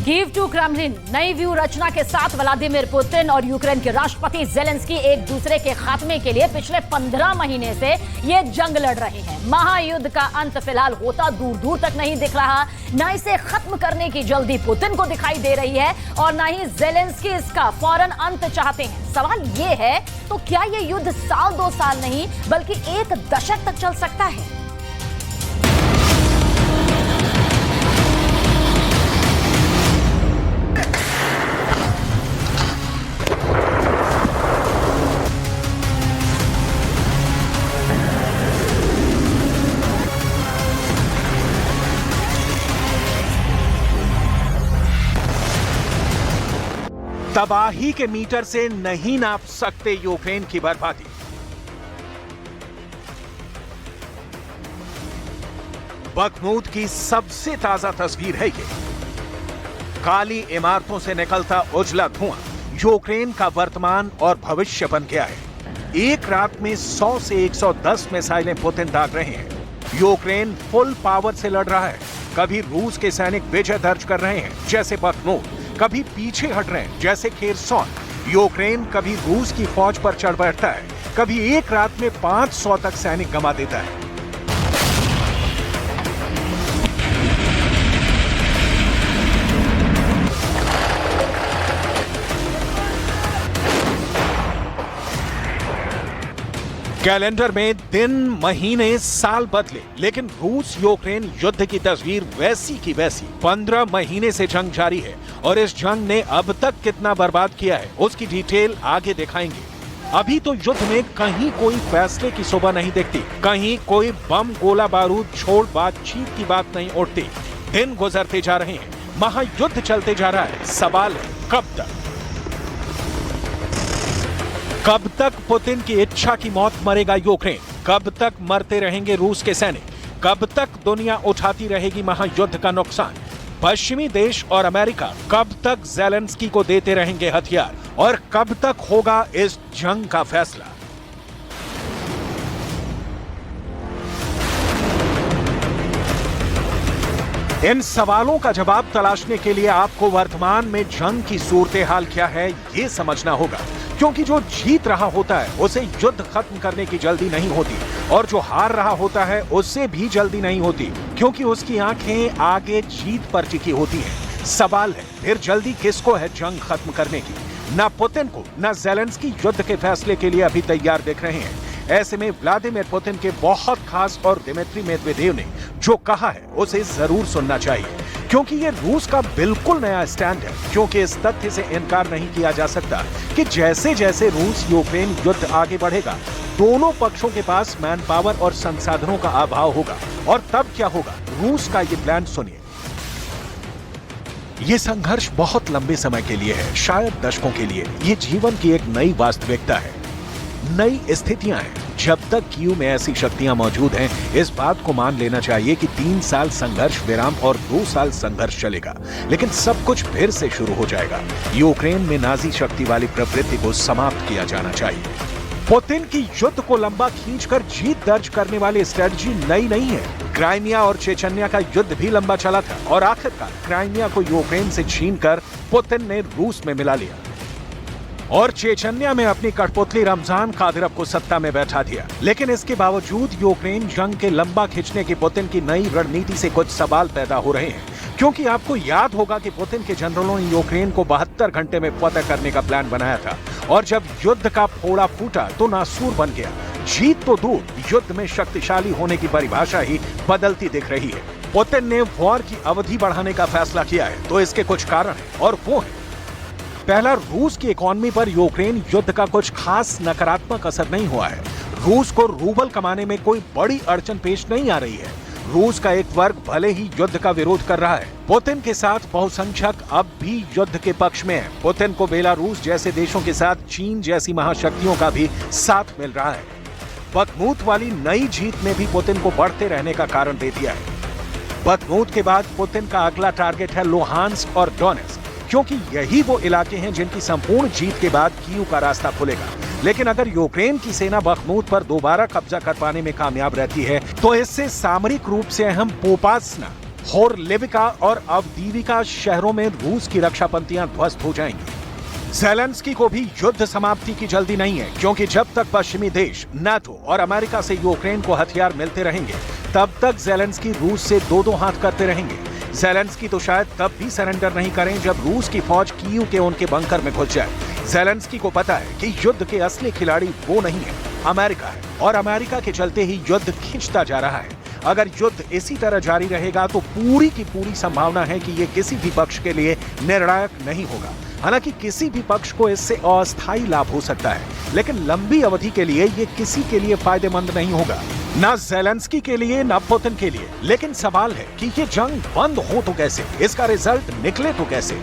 Kyiv to Kremlin, नई view रचना के साथ व्लादिमीर पुतिन और यूक्रेन के राष्ट्रपति जेलेंस्की एक दूसरे के खात्मे के लिए पिछले 15 महीने से ये जंग लड़ रहे हैं। महायुद्ध का अंत फिलहाल होता दूर दूर तक नहीं दिख रहा, न इसे खत्म करने की जल्दी पुतिन को दिखाई दे रही है और न ही जेलेंस्की इसका फौरन अंत चाहते हैं। सवाल ये है, तो क्या ये युद्ध साल 2 साल नहीं बल्कि 1 दशक तक चल सकता है? तबाही के मीटर से नहीं नाप सकते यूक्रेन की बर्बादी। बखमूत की सबसे ताजा तस्वीर है ये। काली इमारतों से निकलता उजला धुआं यूक्रेन का वर्तमान और भविष्य बन गया है। एक रात में 100 से 110 मिसाइलें पुतिन दाग रहे हैं। यूक्रेन फुल पावर से लड़ रहा है। कभी रूस के सैनिक विजय दर्ज कर रहे हैं जैसे बखमूत, कभी पीछे हट रहे हैं जैसे खेरसौन। यूक्रेन कभी रूस की फौज पर चढ़ बैठता है, कभी एक रात में 500 तक सैनिक गंवा देता है। कैलेंडर में दिन, महीने, साल बदले, लेकिन रूस यूक्रेन युद्ध की तस्वीर वैसी की वैसी। 15 महीने से जंग जारी है और इस जंग ने अब तक कितना बर्बाद किया है उसकी डिटेल आगे दिखाएंगे। अभी तो युद्ध में कहीं कोई फैसले की सुबह नहीं दिखती, कहीं कोई बम गोला बारूद छोड़ बातचीत की बात नहीं उठती। दिन गुजरते जा रहे हैं, महायुद्ध चलते जा रहा है। सवाल है, कब तक? कब तक पुतिन की इच्छा की मौत मरेगा यूक्रेन? कब तक मरते रहेंगे रूस के सैनिक? कब तक दुनिया उठाती रहेगी महायुद्ध का नुकसान? पश्चिमी देश और अमेरिका कब तक जेलेंस्की को देते रहेंगे हथियार? और कब तक होगा इस जंग का फैसला? इन सवालों का जवाब तलाशने के लिए आपको वर्तमान में जंग की सूरत हाल क्या है ये समझना होगा, क्योंकि जो जीत रहा होता है उसे युद्ध खत्म करने की जल्दी नहीं होती और जो हार रहा होता है उससे भी जल्दी नहीं होती, क्योंकि उसकी आंखें आगे जीत पर टिकी होती हैं। सवाल है, फिर जल्दी किसको है जंग खत्म करने की? ना पुतिन को, ना जेलेंस्की युद्ध के फैसले के लिए अभी तैयार दिख रहे हैं। ऐसे में व्लादिमीर पुतिन के बहुत खास और दिमित्री मेदवेदेव ने जो कहा है उसे जरूर सुनना चाहिए, क्योंकि ये रूस का बिल्कुल नया स्टैंड है। क्योंकि इस तथ्य से इनकार नहीं किया जा सकता कि जैसे जैसे रूस यूक्रेन युद्ध आगे बढ़ेगा, दोनों पक्षों के पास मैन पावर और संसाधनों का अभाव होगा। और तब क्या होगा? रूस का ये प्लान सुनिए। ये संघर्ष बहुत लंबे समय के लिए है, शायद दशकों के लिए। ये जीवन की एक नई वास्तविकता है, नई स्थितियां हैं। जब तक कीव में ऐसी शक्तियां मौजूद हैं, इस बात को मान लेना चाहिए कि 3 साल संघर्ष विराम और 2 साल संघर्ष चलेगा, लेकिन सब कुछ फिर से शुरू हो जाएगा। यूक्रेन में नाजी शक्ति वाली प्रवृत्ति को समाप्त किया जाना चाहिए। पुतिन की युद्ध को लंबा खींचकर जीत दर्ज करने वाली स्ट्रेटजी नई नहीं है। क्राइमिया और चेचन्या का युद्ध भी लंबा चला था और आखिरकार क्राइमिया को यूक्रेन से छीनकर पुतिन ने रूस में मिला लिया और चेचन्या में अपनी कठपुतली रमजान कादिरोव को सत्ता में बैठा दिया। लेकिन इसके बावजूद यूक्रेन जंग के लंबा खींचने की पुतिन की नई रणनीति से कुछ सवाल पैदा हो रहे हैं, क्योंकि आपको याद होगा कि पुतिन के जनरलों ने यूक्रेन को 72 घंटे में फतह करने का प्लान बनाया था और जब युद्ध का फोड़ा फूटा तो नासूर बन गया। जीत तो दूर, युद्ध में शक्तिशाली होने की परिभाषा ही बदलती दिख रही है। पुतिन ने वॉर की अवधि बढ़ाने का फैसला किया है, तो इसके कुछ कारण हैं और वो है, पहला, रूस की इकोनॉमी पर यूक्रेन युद्ध का कुछ खास नकारात्मक असर नहीं हुआ है। रूस को रूबल कमाने में कोई बड़ी अड़चन पेश नहीं आ रही है। रूस का एक वर्ग भले ही युद्ध का विरोध कर रहा है, पुतिन के साथ बहुसंख्यक अब भी युद्ध के पक्ष में है। पुतिन को बेलारूस जैसे देशों के साथ चीन जैसी महाशक्तियों का भी साथ मिल रहा है। बखमूत वाली नई जीत ने भी पुतिन को बढ़ते रहने का कारण दे दिया है। बखमूत के बाद पुतिन का अगला टारगेट है लुहांस्क और डोनेट्स्क, क्योंकि यही वो इलाके हैं जिनकी संपूर्ण जीत के बाद कीव का रास्ता खुलेगा। लेकिन अगर यूक्रेन की सेना बखमूत पर दोबारा कब्जा कर पाने में कामयाब रहती है, तो इससे सामरिक रूप से अहम पोपास्ना, होरलेविका और अवदीविका शहरों में रूस की रक्षा पंक्तियां ध्वस्त हो जाएंगी। ज़ेलेंस्की को भी युद्ध समाप्ति की जल्दी नहीं है, क्योंकि जब तक पश्चिमी देश, नाटो और अमेरिका से यूक्रेन को हथियार मिलते रहेंगे, तब तक ज़ेलेंस्की रूस से दो हाथ करते रहेंगे। ज़ेलेंस्की तो शायद तब भी सरेंडर नहीं करें जब रूस की फौज कीव के उनके बंकर में घुस जाए। ज़ेलेंस्की को पता है कि युद्ध के असली खिलाड़ी वो नहीं है, अमेरिका है, और अमेरिका के चलते ही युद्ध खिंचता जा रहा है। अगर युद्ध इसी तरह जारी रहेगा तो पूरी की पूरी संभावना है कि ये किसी भी पक्ष के लिए निर्णायक नहीं होगा। हालांकि किसी भी पक्ष को इससे अस्थायी लाभ हो सकता है, लेकिन लंबी अवधि के लिए ये किसी के लिए फायदेमंद नहीं होगा, ना ज़ेलेंस्की के लिए ना पुतिन के लिए। लेकिन सवाल है कि ये जंग बंद हो तो कैसे, इसका रिजल्ट निकले तो कैसे।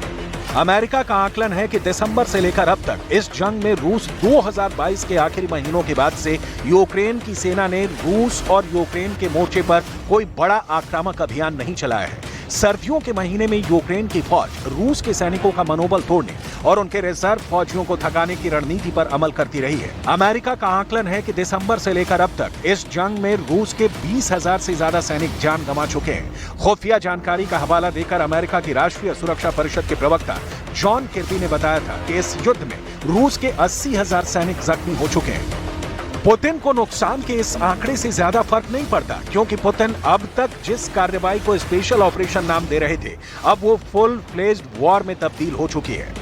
अमेरिका का आकलन है कि दिसंबर से लेकर अब तक इस जंग में रूस 2022 के आखिरी महीनों के बाद से यूक्रेन की सेना ने रूस और यूक्रेन के मोर्चे पर कोई बड़ा आक्रामक अभियान नहीं चलाया है। सर्दियों के महीने में यूक्रेन की फौज रूस के सैनिकों का मनोबल तोड़ने और उनके रिजर्व फौजियों को थकाने की रणनीति पर अमल करती रही है। अमेरिका का आकलन है कि दिसंबर से लेकर अब तक इस जंग में रूस के 20,000 से ज्यादा सैनिक जान गंवा चुके हैं। खुफिया जानकारी का हवाला देकर अमेरिका की राष्ट्रीय सुरक्षा परिषद के प्रवक्ता जॉन किर्बी ने बताया था कि इस युद्ध में रूस के 80,000 सैनिक जख्मी हो चुके हैं। पुतिन को नुकसान के इस आंकड़े से ज्यादा फर्क नहीं पड़ता, क्योंकि पुतिन अब तक जिस कार्रवाई को स्पेशल ऑपरेशन नाम दे रहे थे, अब वो फुल फ्लेज्ड वॉर में तब्दील हो चुकी है।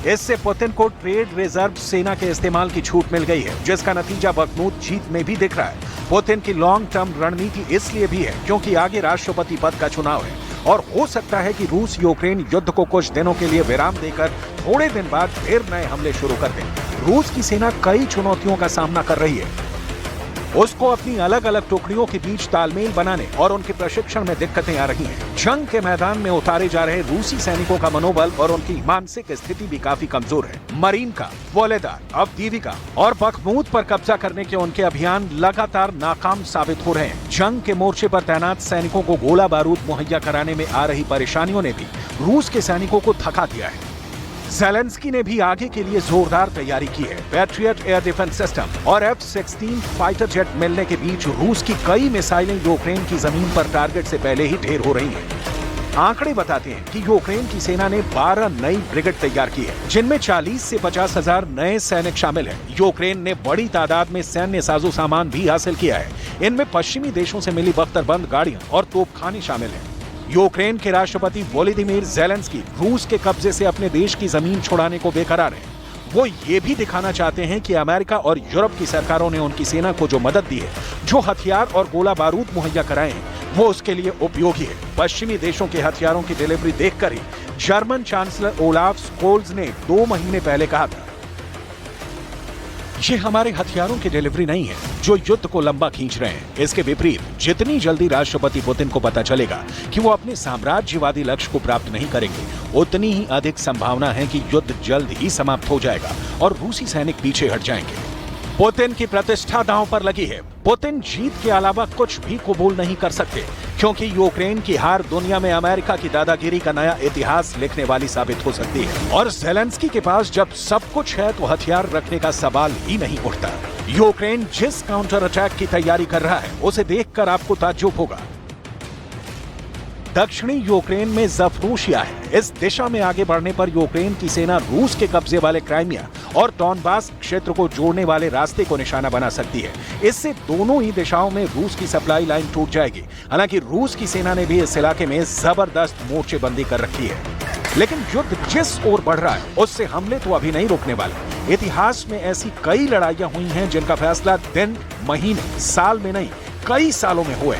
इससे पुतिन को ट्रेड रिजर्व सेना के इस्तेमाल की छूट मिल गई है, जिसका नतीजा बखमूत जीत में भी दिख रहा है। पुतिन की लॉन्ग टर्म रणनीति इसलिए भी है क्योंकि आगे राष्ट्रपति पद का चुनाव है, और हो सकता है कि रूस यूक्रेन युद्ध को कुछ दिनों के लिए विराम देकर थोड़े दिन बाद फिर नए हमले शुरू कर दें। रूस की सेना कई चुनौतियों का सामना कर रही है। उसको अपनी अलग अलग टुकड़ियों के बीच तालमेल बनाने और उनके प्रशिक्षण में दिक्कतें आ रही हैं। जंग के मैदान में उतारे जा रहे रूसी सैनिकों का मनोबल और उनकी मानसिक स्थिति भी काफी कमजोर है। मरीनका, वोलेदार, अवदीविका और बखमूत पर कब्जा करने के उनके अभियान लगातार नाकाम साबित हो रहे हैं। जंग के मोर्चे पर तैनात सैनिकों को गोला बारूद मुहैया कराने में आ रही परेशानियों ने भी रूस के सैनिकों को थका दिया है। ज़ेलेंस्की ने भी आगे के लिए जोरदार तैयारी की है। पैट्रियट एयर डिफेंस सिस्टम और F-16 फाइटर जेट मिलने के बीच रूस की कई मिसाइलें यूक्रेन की जमीन पर टारगेट से पहले ही ढेर हो रही हैं। आंकड़े बताते हैं कि यूक्रेन की सेना ने 12 नई ब्रिगेड तैयार की है, जिनमें 40 से 50,000 नए सैनिक शामिल हैं। यूक्रेन ने बड़ी तादाद में सैन्य साजो सामान भी हासिल किया है। इनमें पश्चिमी देशों से मिली बख्तरबंद गाड़ियां और तोपखाने शामिल हैं। यूक्रेन के राष्ट्रपति वोलोदिमीर ज़ेलेंस्की रूस के कब्जे से अपने देश की जमीन छुड़ाने को बेकरार हैं। वो ये भी दिखाना चाहते हैं कि अमेरिका और यूरोप की सरकारों ने उनकी सेना को जो मदद दी है, जो हथियार और गोला बारूद मुहैया कराए हैं, वो उसके लिए उपयोगी है। पश्चिमी देशों के हथियारों की डिलीवरी देखकर ही जर्मन चांसलर ओलाफ स्कोल्ज ने 2 महीने पहले कहा था, ये हमारे हथियारों की डिलीवरी नहीं है जो युद्ध को लंबा खींच रहे हैं। इसके विपरीत जितनी जल्दी राष्ट्रपति पुतिन को पता चलेगा कि वो अपने साम्राज्यवादी लक्ष्य को प्राप्त नहीं करेंगे, उतनी ही अधिक संभावना है कि युद्ध जल्द ही समाप्त हो जाएगा और रूसी सैनिक पीछे हट जाएंगे। पुतिन की प्रतिष्ठा दांव पर लगी है। पुतिन जीत के अलावा कुछ भी कबूल नहीं कर सकते, क्योंकि यूक्रेन की हार दुनिया में अमेरिका की दादागिरी का नया इतिहास लिखने वाली साबित हो सकती है। और ज़ेलेंस्की के पास जब सब कुछ है तो हथियार रखने का सवाल ही नहीं उठता। यूक्रेन जिस काउंटर अटैक की तैयारी कर रहा है, उसे देखकर आपको ताज्जुब होगा। दक्षिणी यूक्रेन में ज़फरूशिया है। इस दिशा में आगे बढ़ने पर यूक्रेन की सेना रूस के कब्जे वाले क्राइमिया और डॉनबास क्षेत्र को जोड़ने वाले रास्ते को निशाना बना सकती है। इससे दोनों ही दिशाओं में रूस की सप्लाई लाइन टूट जाएगी। हालांकि रूस की सेना ने भी इस इलाके में जबरदस्त मोर्चेबंदी कर रखी है। लेकिन युद्ध जिस ओर बढ़ रहा है, उससे हमले तो अभी नहीं रुकने वाले। इतिहास में ऐसी कई लड़ाइयां हुई हैं जिनका फैसला दिन, महीने, साल में नहीं, कई सालों में हुए।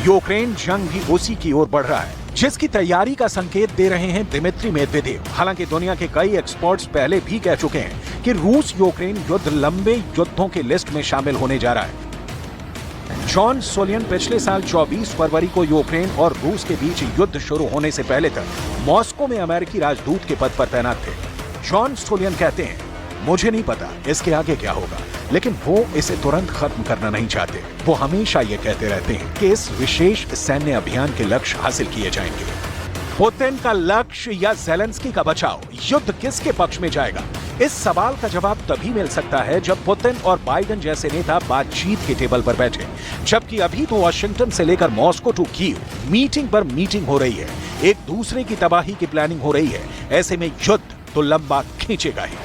यूक्रेन जंग भी उसी की ओर बढ़ रहा है, जिसकी तैयारी का संकेत दे रहे हैं दिमित्री मेदवेदेव। हालांकि दुनिया के कई एक्सपर्ट्स पहले भी कह चुके हैं कि रूस यूक्रेन युद्ध लंबे युद्धों की लिस्ट में शामिल होने जा रहा है। जॉन सोलियन पिछले साल 24 फरवरी को यूक्रेन और रूस के बीच युद्ध शुरू होने से पहले तक मॉस्को में अमेरिकी राजदूत के पद पर तैनात थे। जॉन सोलियन कहते हैं, मुझे नहीं पता इसके आगे क्या होगा, लेकिन वो इसे तुरंत खत्म करना नहीं चाहते। वो हमेशा ये कहते रहते हैं कि इस विशेष सैन्य अभियान के लक्ष्य हासिल किए जाएंगे। पुतिन का लक्ष्य या ज़ेलेंस्की का बचाव, युद्ध किसके पक्ष में जाएगा, इस सवाल का जवाब तभी मिल सकता है जब पुतिन और बाइडेन जैसे नेता बातचीत के टेबल पर बैठे, जबकि अभी तो वॉशिंगटन से लेकर मॉस्को टू कीव मीटिंग पर मीटिंग हो रही है, एक दूसरे की तबाही की प्लानिंग हो रही है। ऐसे में युद्ध तो लंबा खींचेगा ही।